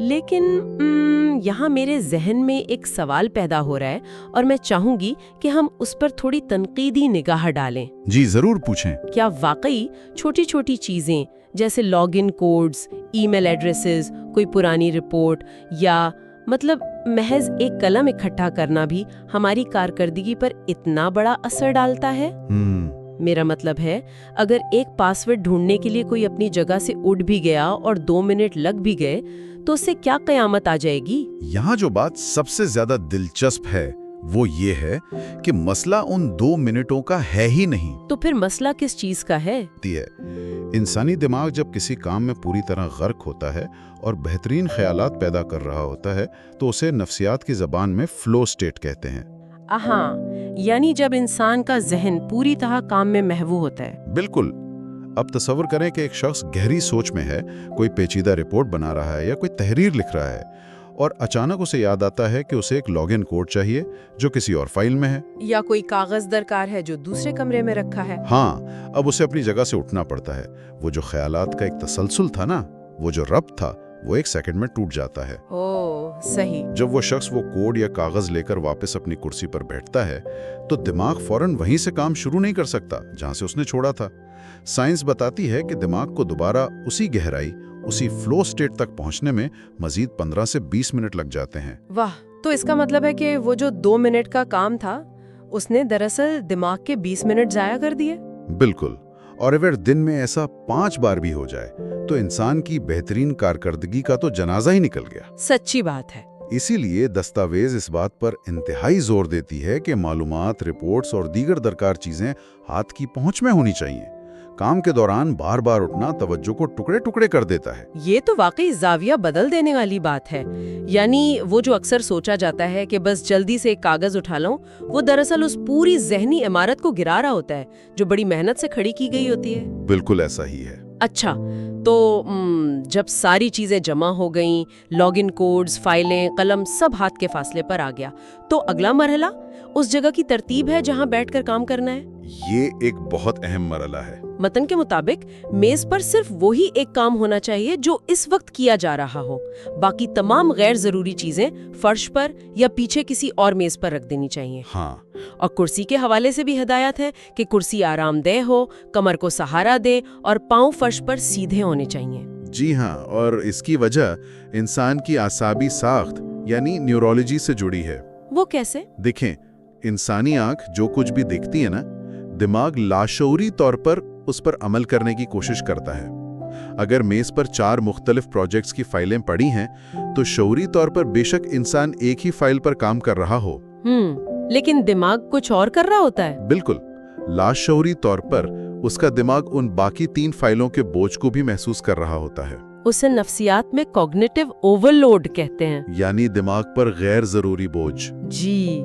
لیکن یہاں میرے ذہن میں ایک سوال پیدا ہو رہا ہے اور میں چاہوں گی کہ ہم اس پر تھوڑی تنقیدی نگاہ ڈالیں۔ جی ضرور پوچھیں۔ کیا واقعی چھوٹی چھوٹی چیزیں جیسے log in codes, email addresses, کوئی پرانی رپورٹ یا محض ایک قلم اکٹھا کرنا بھی ہماری کارکردگی پر اتنا بڑا اثر ڈالتا ہے؟ میرا مطلب ہے، اگر ایک پاسورڈ ڈھونڈنے کے لیے کوئی اپنی جگہ سے اٹھ بھی گیا اور 2 منٹ لگ بھی گئے تو اس سے کیا قیامت آ جائے گی؟ یہاں جو بات سب سے زیادہ دلچسپ ہے وہ یہ ہے کہ مسئلہ ان 2 منٹوں کا ہے ہی نہیں۔ تو پھر مسئلہ کس چیز کا ہے؟ انسانی دماغ جب کسی کام میں پوری طرح غرق ہوتا ہے اور بہترین خیالات پیدا کر رہا ہوتا ہے تو اسے نفسیات کی زبان میں فلو سٹیٹ کہتے ہیں۔ یعنی جب انسان کا ذہن پوری طرح کام میں محو ہوتا ہے۔ بالکل۔ اب تصور کریں کہ ایک شخص گہری سوچ میں ہے، کوئی پیچیدہ رپورٹ بنا رہا ہے یا کوئی تحریر لکھ رہا ہے، اور اچانک اسے یاد آتا ہے کہ اسے ایک لاگ ان کوڈ چاہیے جو کسی اور فائل میں ہے، یا کوئی کاغذ درکار ہے جو دوسرے کمرے میں رکھا ہے۔ اب اسے اپنی جگہ سے اٹھنا پڑتا ہے۔ وہ جو خیالات کا ایک تسلسل تھا نا، وہ جو ربط تھا، وہ 1 سیکنڈ میں ٹوٹ جاتا ہے۔ صحیح۔ جب وہ شخص وہ کوڈ یا کاغذ لے کر واپس اپنی کرسی پر بیٹھتا ہے تو دماغ فوراً وہیں سے کام شروع نہیں کر سکتا جہاں سے اس نے چھوڑا تھا۔ سائنس بتاتی ہے کہ دماغ کو دوبارہ اسی گہرائی، اسی فلو سٹیٹ تک پہنچنے میں مزید 15 سے 20 منٹ لگ جاتے ہیں۔ واہ! تو اس کا مطلب ہے کہ وہ جو 2 منٹ کا کام تھا اس نے دراصل دماغ کے 20 منٹ ضائع کر دیے۔ بالکل۔ اور اگر دن میں ایسا 5 بار بھی ہو جائے تو انسان کی بہترین کارکردگی کا تو جنازہ ہی نکل گیا۔ سچی بات ہے۔ اسی لیے دستاویز اس بات پر انتہائی زور دیتی ہے کہ معلومات، رپورٹس اور دیگر درکار چیزیں ہاتھ کی پہنچ میں ہونی چاہیے۔ کام کے دوران بار بار اٹھنا توجہ کو ٹکڑے ٹکڑے کر دیتا ہے۔ یہ تو واقعی زاویہ بدل دینے والی بات ہے۔ یعنی وہ جو اکثر سوچا جاتا ہے کہ بس جلدی سے ایک کاغذ اٹھا لوں، وہ دراصل اس پوری ذہنی عمارت کو گرا رہا ہوتا ہے جو بڑی محنت سے کھڑی کی گئی ہوتی ہے۔ بالکل ایسا ہی ہے۔ اچھا، تو جب ساری چیزیں جمع ہو گئیں، لاگ ان کوڈز، فائلیں، قلم سب ہاتھ کے فاصلے پر آ گیا، تو اگلا مرحلہ اس جگہ کی ترتیب ہے جہاں بیٹھ کر کام کرنا ہے۔ یہ ایک بہت اہم مرحلہ ہے۔ متن کے مطابق میز پر صرف وہی ایک کام ہونا چاہیے جو اس وقت کیا جا رہا ہو، باقی تمام غیر ضروری چیزیں فرش پر یا پیچھے کسی اور میز پر رکھ دینی چاہیے۔ اور کرسی کے حوالے سے بھی ہدایت ہے کہ کرسی آرام دہ ہو، کمر کو سہارا دے اور پاؤں فرش پر سیدھے ہونے چاہیے۔ جی ہاں، اور اس کی وجہ انسان کی اعصابی ساخت یعنی نیورولوجی سے جڑی ہے۔ وہ کیسے؟ دیکھیں، انسانی آنکھ جو کچھ بھی دیکھتی ہے نا، دماغ لاشعوری طور پر اس پر عمل کرنے کی کوشش کرتا ہے۔ اگر میز پر 4 مختلف پروجیکٹس کی فائلیں پڑی ہیں تو شعوری طور پر بے شک انسان ایک ہی فائل پر کام کر رہا ہو، لیکن دماغ کچھ اور کر رہا ہوتا ہے۔ بالکل۔ لاشعوری طور پر اس کا دماغ ان باقی 3 فائلوں کے بوجھ کو بھی محسوس کر رہا ہوتا ہے۔ اسے نفسیات میں کوگنیٹو اوور لوڈ کہتے ہیں، یعنی دماغ پر غیر ضروری بوجھ۔ جی،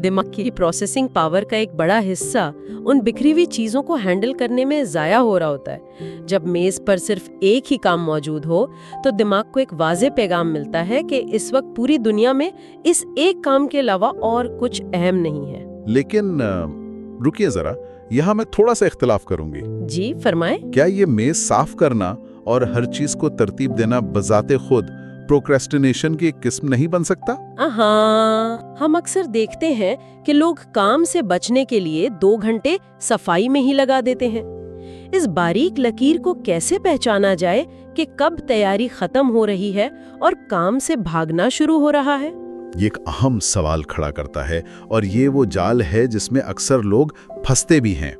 دماغ کی پروسیسنگ پاور کا ایک بڑا حصہ ان بکھری ہوئی چیزوں کو ہینڈل کرنے میں ضائع ہو رہا ہوتا ہے۔ جب میز پر صرف ایک ہی کام موجود ہو تو دماغ کو ایک واضح پیغام ملتا ہے کہ اس وقت پوری دنیا میں اس ایک کام کے علاوہ اور کچھ اہم نہیں ہے۔ لیکن رکیے ذرا، یہاں میں تھوڑا سا اختلاف کروں گی۔ جی فرمائیں۔ کیا یہ میز صاف کرنا اور ہر چیز کو ترتیب دینا بذات خود پروکریسٹینیشن کی ایک قسم نہیں بن سکتا؟ ہم اکثر دیکھتے ہیں کہ لوگ کام سے بچنے کے لیے 2 گھنٹے صفائی میں ہی لگا دیتے ہیں۔ اس باریک لکیر کو کیسے پہچانا جائے کہ کب تیاری ختم ہو رہی ہے اور کام سے بھاگنا شروع ہو رہا ہے؟ یہ ایک اہم سوال کھڑا کرتا ہے، اور یہ وہ جال ہے جس میں اکثر لوگ پھنستے بھی ہیں۔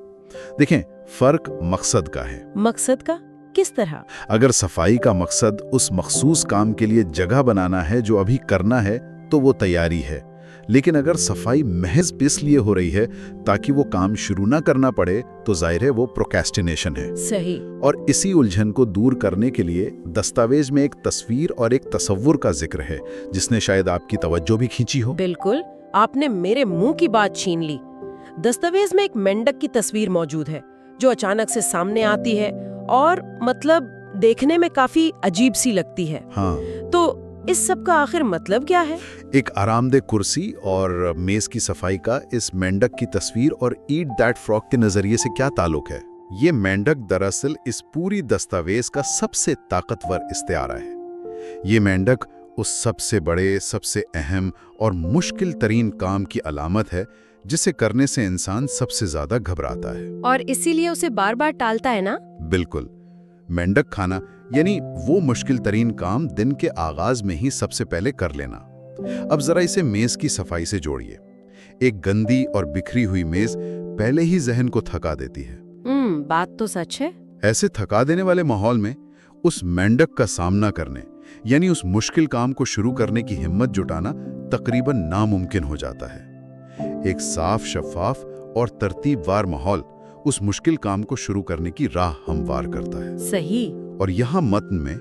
دیکھیں، فرق مقصد کا ہے۔ مقصد کا؟ کس طرح؟ اگر صفائی کا مقصد اس مخصوص کام کے لیے جگہ بنانا ہے جو ابھی کرنا ہے تو وہ تیاری ہے، لیکن اگر صفائی محض اس لیے ہو رہی ہے تاکہ وہ کام شروع نہ کرنا پڑے تو ظاہر ہے وہ پروکریسٹینیشن ہے۔ صحیح۔ اور اسی الجھن کو دور کرنے کے لیے دستاویز میں ایک تصویر اور ایک تصور کا ذکر ہے جس نے شاید آپ کی توجہ بھی کھینچی ہو۔ بالکل، آپ نے میرے منہ کی بات چھین لی۔ دستاویز میں ایک مینڈک کی تصویر موجود ہے جو اچانک سے سامنے آتی ہے اور دیکھنے میں کافی عجیب سی لگتی ہے۔ تو اس سب کا آخر مطلب کیا ہے؟ ایک آرام دہ کرسی اور میز کی صفائی کا اس مینڈک کی تصویر اور ایٹ دیٹ فراگ کے نظریے سے کیا تعلق ہے؟ یہ مینڈک دراصل اس پوری دستاویز کا سب سے طاقتور استعارہ ہے۔ یہ مینڈک اس سب سے بڑے، سب سے اہم اور مشکل ترین کام کی علامت ہے جسے کرنے سے انسان سب سے زیادہ گھبراتا ہے، اور اسی لیے اسے بار بار ٹالتا ہے نا؟ بالکل۔ مینڈک کھانا یعنی وہ مشکل ترین کام دن کے آغاز میں ہی سب سے پہلے کر لینا۔ اب ذرا اسے میز کی صفائی سے جوڑیے۔ ایک گندی اور بکھری ہوئی میز پہلے ہی ذہن کو تھکا دیتی ہے۔ بات تو سچ ہے۔ ایسے تھکا دینے والے ماحول میں اس مینڈک کا سامنا کرنے یعنی اس مشکل کام کو شروع کرنے کی ہمت جٹانا تقریباً ناممکن ہو جاتا ہے۔ ایک صاف، شفاف اور ترتیب وار ماحول اس مشکل کام کو شروع کرنے کی راہ ہموار کرتا ہے۔ صحیح۔ اور یہاں متن میں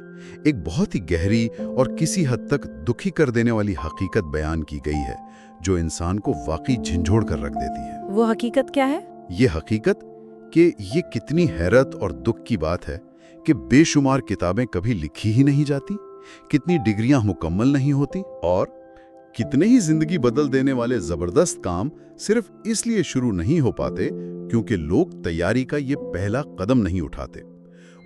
ایک بہت ہی گہری اور کسی حد تک دکھی کر دینے والی حقیقت بیان کی گئی ہے جو انسان کو واقعی جھنجھوڑ کر رکھ دیتی ہے۔ وہ حقیقت کیا ہے؟ یہ حقیقت کہ یہ کتنی حیرت اور دکھ کی بات ہے کہ بے شمار کتابیں کبھی لکھی ہی نہیں جاتی، کتنی ڈگریاں مکمل نہیں ہوتی، اور کتنے ہی زندگی بدل دینے والے زبردست کام صرف اس لیے شروع نہیں ہو پاتے کیونکہ لوگ تیاری کا یہ پہلا قدم نہیں اٹھاتے۔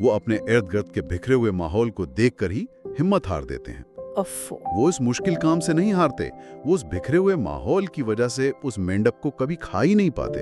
وہ اپنے ارد گرد کے بکھرے ہوئے ماحول کو دیکھ کر ہی ہمت ہار دیتے ہیں۔ وہ اس مشکل کام سے نہیں ہارتے، وہ اس بکھرے ہوئے ماحول کی وجہ سے اس مینڈک کو کبھی کھا ہی نہیں پاتے۔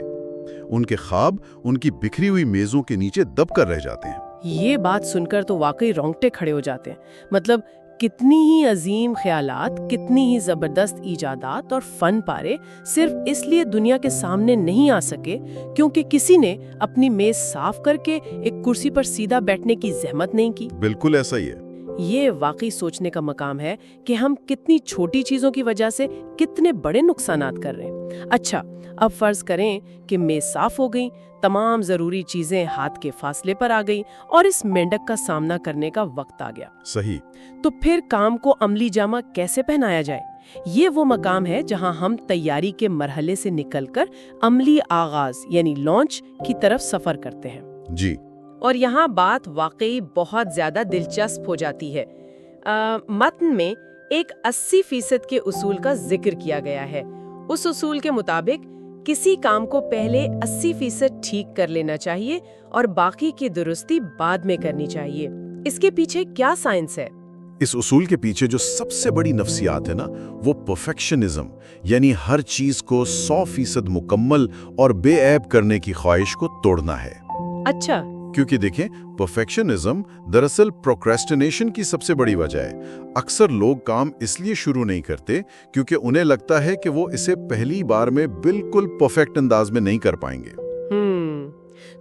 ان کے خواب ان کی بکھری ہوئی میزوں کے نیچے دب کر رہ جاتے ہیں۔ یہ بات سن کر تو واقعی رونگٹے کھڑے ہو جاتے ہیں۔ مطلب کتنی ہی عظیم خیالات، کتنی ہی زبردست ایجادات اور فن پارے صرف اس لیے دنیا کے سامنے نہیں آ سکے کیونکہ کسی نے اپنی میز صاف کر کے ایک کرسی پر سیدھا بیٹھنے کی زحمت نہیں کی۔ بالکل ایسا ہی ہے۔ یہ واقعی سوچنے کا مقام ہے کہ ہم کتنی چھوٹی چیزوں کی وجہ سے کتنے بڑے نقصانات کر رہے ہیں۔ اچھا، اب فرض کریں کہ میز صاف ہو گئی، تمام ضروری چیزیں ہاتھ کے فاصلے پر آ گئی اور اس مینڈک کا سامنا کرنے کا وقت آ گیا۔ صحیح۔ تو پھر کام کو عملی جامہ کیسے پہنایا جائے؟ یہ وہ مقام ہے جہاں ہم تیاری کے مرحلے سے نکل کر عملی آغاز یعنی لانچ کی طرف سفر کرتے ہیں۔ جی۔ اور یہاں بات واقعی بہت زیادہ دلچسپ ہو جاتی ہے۔ متن میں ایک 80% کے اصول کا ذکر کیا گیا ہے۔ اس اصول کے مطابق کسی کام کو پہلے 80% ٹھیک کر لینا چاہیے اور باقی کی درستی بعد میں کرنی چاہیے۔ اس کے پیچھے کیا سائنس ہے؟ اس اصول کے پیچھے جو سب سے بڑی نفسیات ہے نا، وہ پرفیکشنزم یعنی ہر چیز کو 100% مکمل اور بے عیب کرنے کی خواہش کو توڑنا ہے۔ اچھا۔ کیونکہ دیکھیں، پرفیکشنزم دراصل پروکریسٹینیشن کی سب سے بڑی وجہ ہے۔ اکثر لوگ کام اس لیے شروع نہیں کرتے کیونکہ انہیں لگتا ہے کہ وہ اسے پہلی بار میں بالکل پرفیکٹ انداز میں نہیں کر پائیں گے۔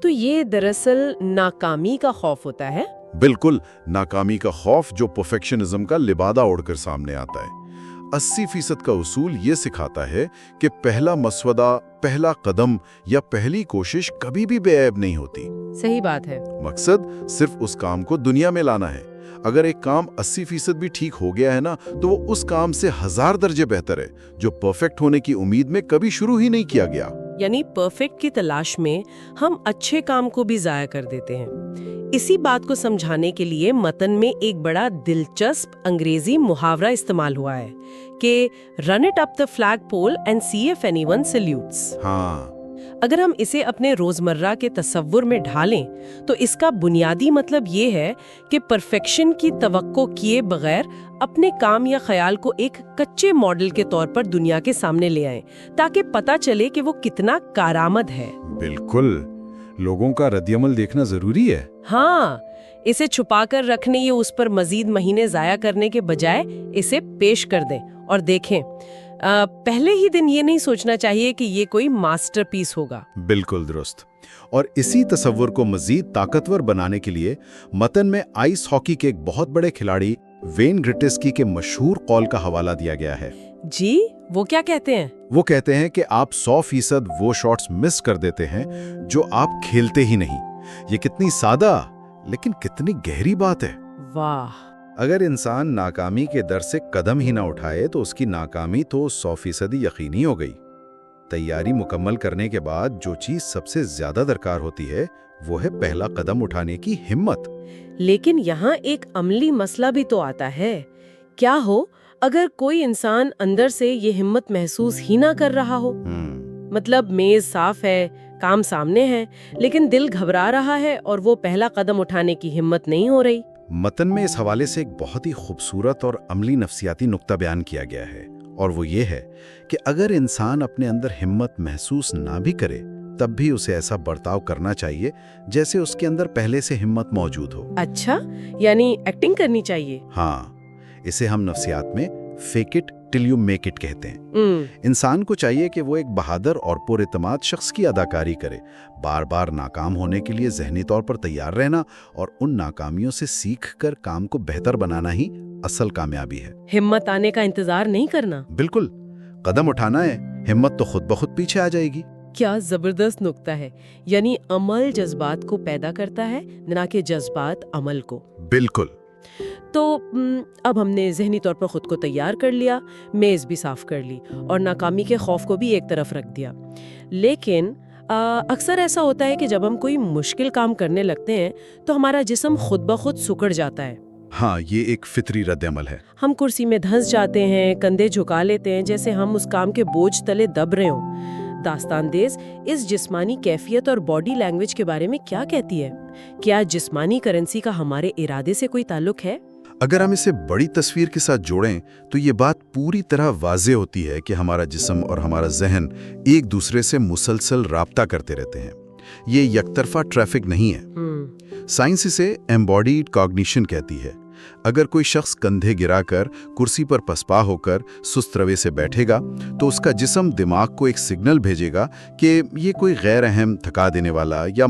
تو یہ دراصل ناکامی کا خوف ہوتا ہے؟ بالکل، ناکامی کا خوف جو پرفیکشنزم کا لبادہ اوڑھ کر سامنے آتا ہے۔ 80% کا اصول یہ سکھاتا ہے کہ پہلا مسودہ، پہلا قدم یا پہلی کوشش کبھی بھی بے عیب نہیں ہوتی۔ صحیح بات ہے۔ مقصد صرف اس کام کو دنیا میں لانا ہے۔ اگر ایک کام 80% بھی ٹھیک ہو گیا ہے نا، تو وہ اس کام سے 1000 درجے بہتر ہے جو پرفیکٹ ہونے کی امید میں کبھی شروع ہی نہیں کیا گیا۔ یعنی پرفیکٹ کی تلاش میں ہم اچھے کام کو بھی ضائع کر دیتے ہیں۔ اسی بات کو سمجھانے کے لیے متن میں ایک بڑا دلچسپ انگریزی محاورہ استعمال ہوا ہے کہ run it up the flag pole and see if anyone salutes. ہاں، اگر ہم اسے اپنے روزمرہ کے تصور میں ڈھالیں تو اس کا بنیادی مطلب یہ ہے کہ پرفیکشن کی توقع کیے بغیر اپنے کام یا خیال کو ایک کچے ماڈل کے طور پر دنیا کے سامنے لے آئیں تاکہ پتہ چلے کہ وہ کتنا کارآمد ہے۔ بالکل، لوگوں کا رد عمل دیکھنا ضروری ہے۔ ہاں، اسے چھپا کر رکھنے یا اس پر مزید مہینے ضائع کرنے کے بجائے اسے پیش کر دیں اور دیکھیں۔ پہلے ہی دن یہ نہیں سوچنا چاہیے کہ یہ کوئی ماسٹر پیس ہوگا۔ بالکل درست۔ اور اسی تصور کو مزید طاقتور بنانے کے لیے متن میں آئس ہاکی کے ایک بہت بڑے کھلاڑی وین گریٹسکی کے مشہور قول کا حوالہ دیا گیا ہے۔ جی، وہ کیا کہتے ہیں؟ وہ کہتے ہیں کہ آپ 100% وہ شاٹس مس کر دیتے ہیں جو آپ کھیلتے ہی نہیں۔ یہ کتنی سادہ لیکن کتنی گہری بات ہے۔ واہ! اگر انسان ناکامی کے در سے قدم ہی نہ اٹھائے تو اس کی ناکامی تو 100% یقینی ہو گئی۔ تیاری مکمل کرنے کے بعد جو چیز سب سے زیادہ درکار ہوتی ہے وہ ہے پہلا قدم اٹھانے کی ہمت۔ لیکن یہاں ایک عملی مسئلہ بھی تو آتا ہے۔ کیا ہو اگر کوئی انسان اندر سے یہ ہمت محسوس ہی نہ کر رہا ہو؟ مطلب میز صاف ہے، کام سامنے ہے، لیکن دل گھبرا رہا ہے اور وہ پہلا قدم اٹھانے کی ہمت نہیں ہو رہی۔ متن میں اس حوالے سے ایک بہت ہی خوبصورت اور عملی نفسیاتی نقطہ بیان کیا گیا ہے، اور وہ یہ ہے کہ اگر انسان اپنے اندر ہمت محسوس نہ بھی کرے تب بھی اسے ایسا برتاؤ کرنا چاہیے جیسے اس کے اندر پہلے سے ہمت موجود ہو۔ اچھا، یعنی ایکٹنگ کرنی چاہیے۔ ہاں، اسے ہم نفسیات میں fake it till you make it کہتے ہیں۔ انسان کو چاہیے کہ وہ ایک بہادر اور پر اعتماد شخص کی اداکاری کرے، بار بار ناکام ہونے کے لیے ذہنی طور پر تیار رہنا اور ان ناکامیوں سے سیکھ کر کام کو بہتر بنانا ہی اصل کامیابی ہے۔ ہمت آنے کا انتظار نہیں کرنا۔ بالکل، قدم اٹھانا ہے، ہمت تو خود بخود پیچھے آ جائے گی۔ کیا زبردست نکتہ ہے، یعنی عمل جذبات کو پیدا کرتا ہے نہ کہ جذبات عمل کو۔ بالکل۔ تو اب ہم نے ذہنی طور پر خود کو تیار کر لیا، میز بھی صاف کر لی اور ناکامی کے خوف کو بھی ایک طرف رکھ دیا، لیکن اکثر ایسا ہوتا ہے کہ جب ہم کوئی مشکل کام کرنے لگتے ہیں تو ہمارا جسم خود بخود سکڑ جاتا ہے۔ ہاں، یہ ایک فطری رد عمل ہے۔ ہم کرسی میں دھنس جاتے ہیں، کندھے جھکا لیتے ہیں جیسے ہم اس کام کے بوجھ تلے دب رہے ہوں۔ داستان دیز اس جسمانی کیفیت اور باڈی لینگویج کے بارے میں کیا کہتی ہے؟ کیا جسمانی کرنسی کا ہمارے ارادے سے کوئی تعلق ہے؟ اگر ہم اسے بڑی تصویر کے ساتھ جوڑیں تو یہ بات پوری طرح واضح ہوتی ہے کہ ہمارا جسم اور ہمارا ذہن ایک دوسرے سے مسلسل رابطہ کرتے رہتے ہیں۔ یہ یک طرفہ ٹریفک نہیں ہے۔ سائنس اسے ایمباڈیڈ کاگنیشن کہتی ہے۔ اگر کوئی شخص کندھے گرا کر کرسی پر پسپا ہو کر سست روے سے بیٹھے گا تو اس کا جسم دماغ کو ایک سگنل بھیجے گا کہ یہ کوئی غیر اہم، تھکا دینے والا یا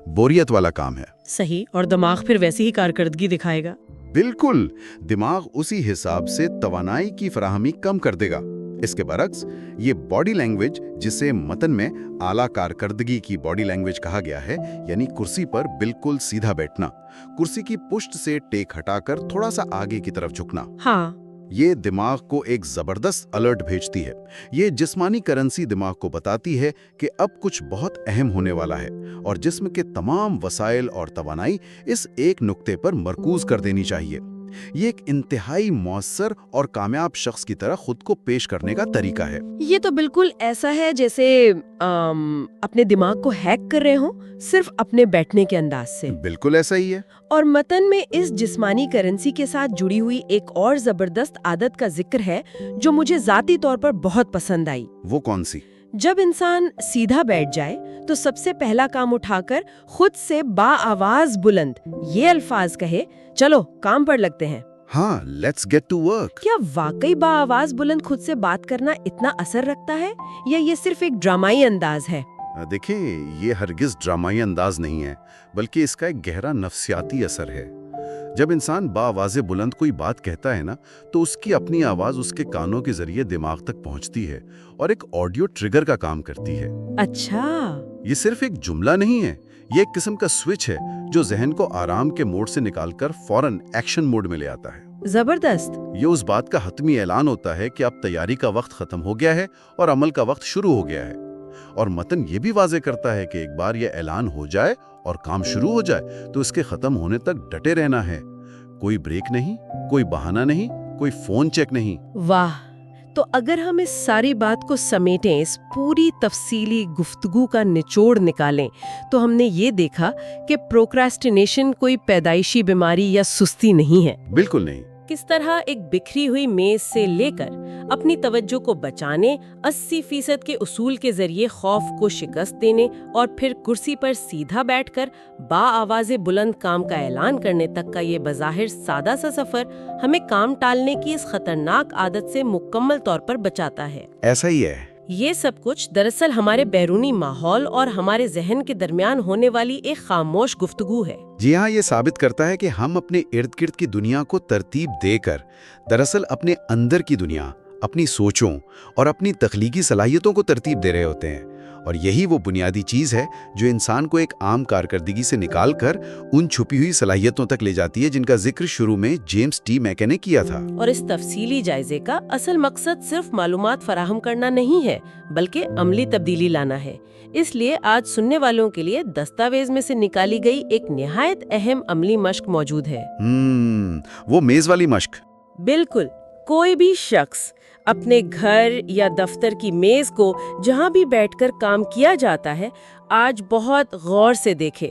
بوریت والا کام ہے۔ صحیح، اور دماغ پھر ویسی ہی کارکردگی دکھائے گا۔ بالکل، دماغ اسی حساب سے توانائی کی فراہمی کم کر دے گا۔ اس کے برعکس یہ باڈی لینگویج، جسے متن میں اعلیٰ کارکردگی کی باڈی لینگویج کہا گیا ہے، یعنی کرسی پر بالکل سیدھا بیٹھنا، کرسی کی پشت سے ٹیک ہٹا کر تھوڑا سا آگے کی طرف جھکنا، ہاں، یہ دماغ کو ایک زبردست الرٹ بھیجتی ہے۔ یہ جسمانی کرنسی دماغ کو بتاتی ہے کہ اب کچھ بہت اہم ہونے والا ہے اور جسم کے تمام وسائل اور توانائی اس ایک نقطے پر مرکوز کر دینی چاہیے۔ یہ ایک انتہائی مؤثر اور کامیاب شخص کی طرح خود کو پیش کرنے کا طریقہ ہے۔ یہ تو بالکل ایسا ہے جیسے اپنے دماغ کو ہیک کر رہے ہوں، صرف اپنے بیٹھنے کے انداز سے۔ بالکل ایسا ہی ہے۔ اور متن میں اس جسمانی کرنسی کے ساتھ جڑی ہوئی ایک اور زبردست عادت کا ذکر ہے جو مجھے ذاتی طور پر بہت پسند آئی۔ وہ کون سی؟ جب انسان سیدھا بیٹھ جائے تو سب سے پہلا کام اٹھا کر خود سے با آواز بلند یہ الفاظ کہے، چلو کام پر لگتے ہیں۔ ہاں، لیٹس گیٹ ٹو ورک۔ کیا واقعی با آواز بلند خود سے بات کرنا اتنا اثر رکھتا ہے یا یہ صرف ایک ڈرامائی انداز ہے؟ دیکھیں، یہ ہرگز ڈرامائی انداز نہیں ہے، بلکہ اس کا ایک گہرا نفسیاتی اثر ہے۔ جب انسان باآواز بلند کوئی بات کہتا ہے نا، تو اس کی اپنی آواز اس کے کانوں کے ذریعے دماغ تک پہنچتی ہے اور ایک آڈیو ٹریگر کا کام کرتی ہے۔ اچھا، یہ صرف ایک جملہ نہیں ہے، یہ ایک قسم کا سوئچ ہے جو ذہن کو آرام کے موڈ سے نکال کر فوراً ایکشن موڈ میں لے آتا ہے۔ زبردست۔ یہ اس بات کا حتمی اعلان ہوتا ہے کہ اب تیاری کا وقت ختم ہو گیا ہے اور عمل کا وقت شروع ہو گیا ہے۔ اور متن یہ بھی واضح کرتا ہے کہ ایک بار یہ اعلان ہو جائے اور کام شروع ہو جائے تو اس کے ختم ہونے تک ڈٹے رہنا ہے۔ کوئی بریک نہیں، کوئی بہانہ نہیں، کوئی فون چیک نہیں۔ واہ، تو اگر ہم اس ساری بات کو سمیٹیں، اس پوری تفصیلی گفتگو کا نچوڑ نکالیں، تو ہم نے یہ دیکھا کہ پروکراسٹینیشن کوئی پیدائشی بیماری یا سستی نہیں ہے۔ بالکل نہیں۔ کس طرح ایک بکھری ہوئی میز سے لے کر اپنی توجہ کو بچانے، 80% کے اصول کے ذریعے خوف کو شکست دینے اور پھر کرسی پر سیدھا بیٹھ کر با آواز بلند کام کا اعلان کرنے تک کا یہ بظاہر سادہ سا سفر ہمیں کام ٹالنے کی اس خطرناک عادت سے مکمل طور پر بچاتا ہے۔ ایسا ہی ہے۔ یہ سب کچھ دراصل ہمارے بیرونی ماحول اور ہمارے ذہن کے درمیان ہونے والی ایک خاموش گفتگو ہے۔ جی ہاں، یہ ثابت کرتا ہے کہ ہم اپنے ارد گرد کی دنیا کو ترتیب دے کر دراصل اپنے اندر کی دنیا، اپنی سوچوں اور اپنی تخلیقی صلاحیتوں کو ترتیب دے رہے ہوتے ہیں، اور یہی وہ بنیادی چیز ہے جو انسان کو ایک عام کارکردگی سے نکال کر ان چھپی ہوئی صلاحیتوں تک لے جاتی ہے جن کا ذکر شروع میں جیمز ٹی میکے نے کیا تھا۔ اور اس تفصیلی جائزے کا اصل مقصد صرف معلومات فراہم کرنا نہیں ہے، بلکہ عملی تبدیلی لانا ہے۔ اس لیے آج سننے والوں کے لیے دستاویز میں سے نکالی گئی ایک نہایت اہم عملی مشق موجود ہے۔ وہ میز والی مشق۔ بالکل، کوئی بھی شخص اپنے گھر یا دفتر کی میز کو جہاں بھی بیٹھ کر کام کیا جاتا ہے، آج بہت غور سے دیکھے۔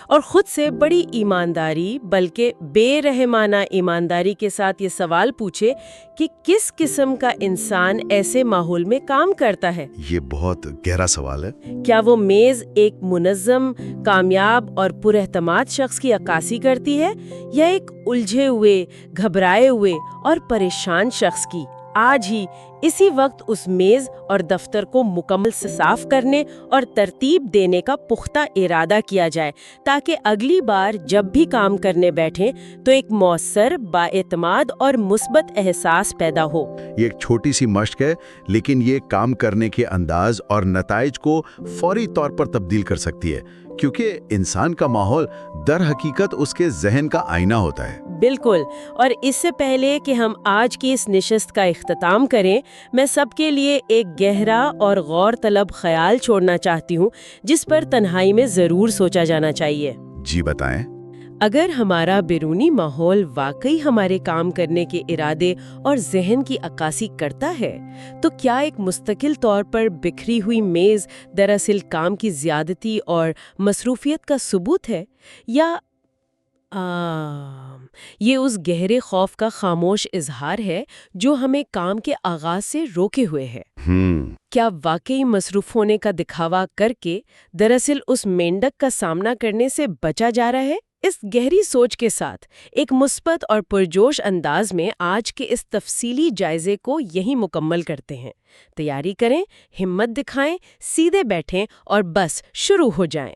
اور خود سے بڑی ایمانداری بلکہ بے رحمانہ ایمانداری کے ساتھ یہ سوال پوچھے کہ کس قسم کا انسان ایسے ماحول میں کام کرتا ہے۔ یہ بہت گہرا سوال ہے۔ کیا وہ میز ایک منظم، کامیاب اور پر اعتماد شخص کی عکاسی کرتی ہے یا ایک الجھے ہوئے، گھبرائے ہوئے اور پریشان شخص کی؟ آج ہی اسی وقت اس میز اور دفتر کو مکمل سے صاف کرنے اور ترتیب دینے کا پختہ ارادہ کیا جائے تاکہ اگلی بار جب بھی کام کرنے بیٹھیں تو ایک مؤثر، بااعتماد اور مثبت احساس پیدا ہو۔ یہ ایک چھوٹی سی مشق ہے، لیکن یہ کام کرنے کے انداز اور نتائج کو فوری طور پر تبدیل کر سکتی ہے، کیونکہ انسان کا ماحول در حقیقت اس کے ذہن کا آئینہ ہوتا ہے۔ بالکل، اور اس سے پہلے کہ ہم آج کی اس نشست کا اختتام کریں، میں سب کے لیے ایک گہرا اور غور طلب خیال چھوڑنا چاہتی ہوں جس پر تنہائی میں ضرور سوچا جانا چاہیے۔ جی بتائیں۔ اگر ہمارا بیرونی ماحول واقعی ہمارے کام کرنے کے ارادے اور ذہن کی عکاسی کرتا ہے تو کیا ایک مستقل طور پر بکھری ہوئی میز دراصل کام کی زیادتی اور مصروفیت کا ثبوت ہے، یا یہ اس گہرے خوف کا خاموش اظہار ہے جو ہمیں کام کے آغاز سے روکے ہوئے ہے؟ کیا واقعی مصروف ہونے کا دکھاوا کر کے دراصل اس مینڈک کا سامنا کرنے سے بچا جا رہا ہے؟ اس گہری سوچ کے ساتھ ایک مثبت اور پرجوش انداز میں آج کے اس تفصیلی جائزے کو یہیں مکمل کرتے ہیں۔ تیاری کریں، ہمت دکھائیں، سیدھے بیٹھیں اور بس شروع ہو جائیں۔